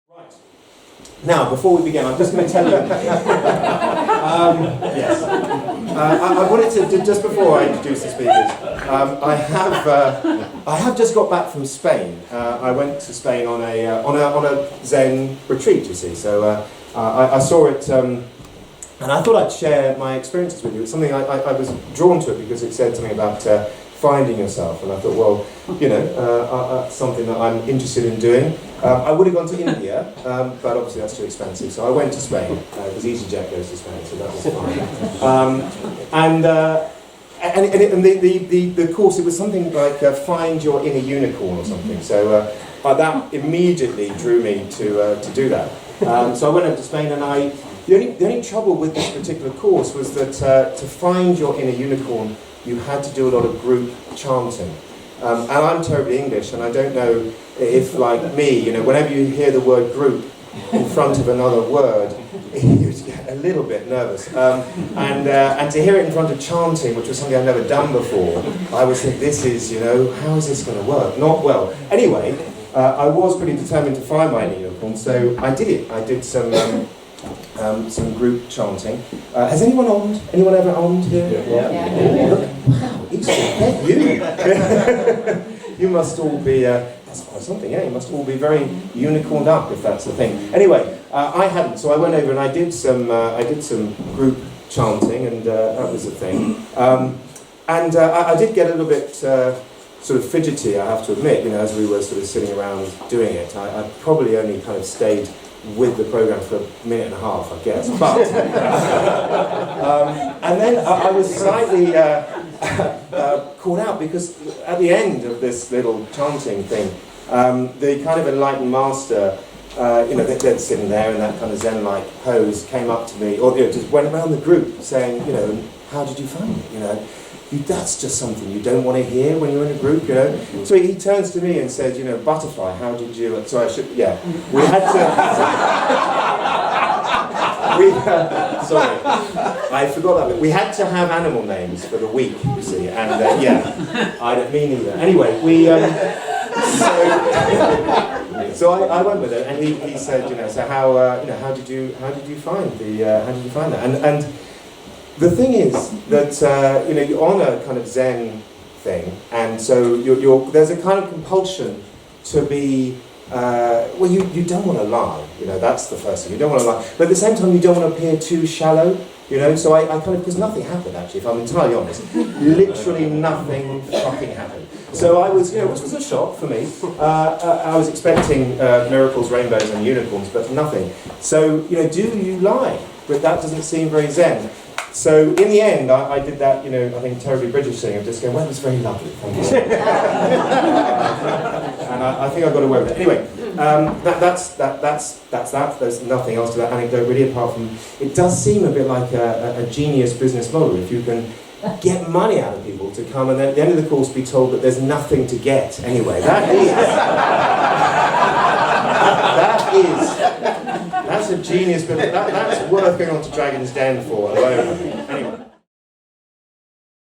Right. Now, before we begin, I'm just going to tell you. Yes. I wanted to just before I introduce the speakers. I have just got back from Spain. I went to Spain on a Zen retreat. You see, so I saw it, and I thought I'd share my experiences with you. It's something I was drawn to it because it said something about finding yourself, and I thought, well, you know, something that I'm interested in doing. I would have gone to India, but obviously that's too expensive, so I went to Spain, because EasyJet goes to Spain, so that was fine. And the course, it was something like Find Your Inner Unicorn or something, so that immediately drew me to do that. So I went over to Spain, and the only trouble with this particular course was that to find your inner unicorn, you had to do a lot of group chanting. And I'm terribly English, and I don't know if, like me, you know, whenever you hear the word group in front of another word, you get a little bit nervous. And to hear it in front of chanting, which was something I've never done before, I was thinking, this is, you know, how is this going to work? Not well. Anyway, I was pretty determined to find my inner unicorn, so I did it. I did some group chanting. Has anyone ommed? Anyone ever ommed here? Yeah. Look, wow, Easter, you. You must all be, that's quite something, yeah? You must all be very unicorned up, if that's the thing. Anyway, I hadn't, so I went over and I did some group chanting, and that was the thing. I did get a little bit sort of fidgety, I have to admit, you know, as we were sort of sitting around doing it. I probably only kind of stayed with the program for a minute and a half, I guess. But and then I was slightly caught out, because at the end of this little chanting thing, the kind of enlightened master, you know, they're sitting there in that kind of Zen-like pose, came up to me, or, you know, just went around the group saying, you know, how did you find it? You know, that's just something you don't want to hear when you're in a group, you know. So he turns to me and says, you know, butterfly, how did you? Sorry, I should. Yeah, we had to. Sorry, I forgot that bit. We had to have animal names for the week, you see, and yeah, I don't mean either. Anyway, we. So I went with it, and he said, you know, so how you know, how did you find that? And the thing is that you know, you're on a kind of Zen thing, and so there's a kind of compulsion to be well, you don't want to lie, you know, that's the first thing. You don't want to lie, but at the same time you don't want to appear too shallow, you know. So I kind of, because nothing happened actually, if I'm entirely honest, literally nothing fucking happened. So I was, you know, which was a shock for me. I was expecting miracles, rainbows, and unicorns, but nothing. So, you know, do you lie? But that doesn't seem very Zen. So in the end, I did that, you know, I think terribly British thing of just going, well, it was very lovely, thank you. And I think I got away with it. Anyway, that's that. There's nothing else to that anecdote really, apart from it does seem a bit like a genius business model if you can get money out of people to come and then at the end of the course be told that there's nothing to get anyway. That's a genius, but that's worth going on to Dragon's Den for alone. Anyway.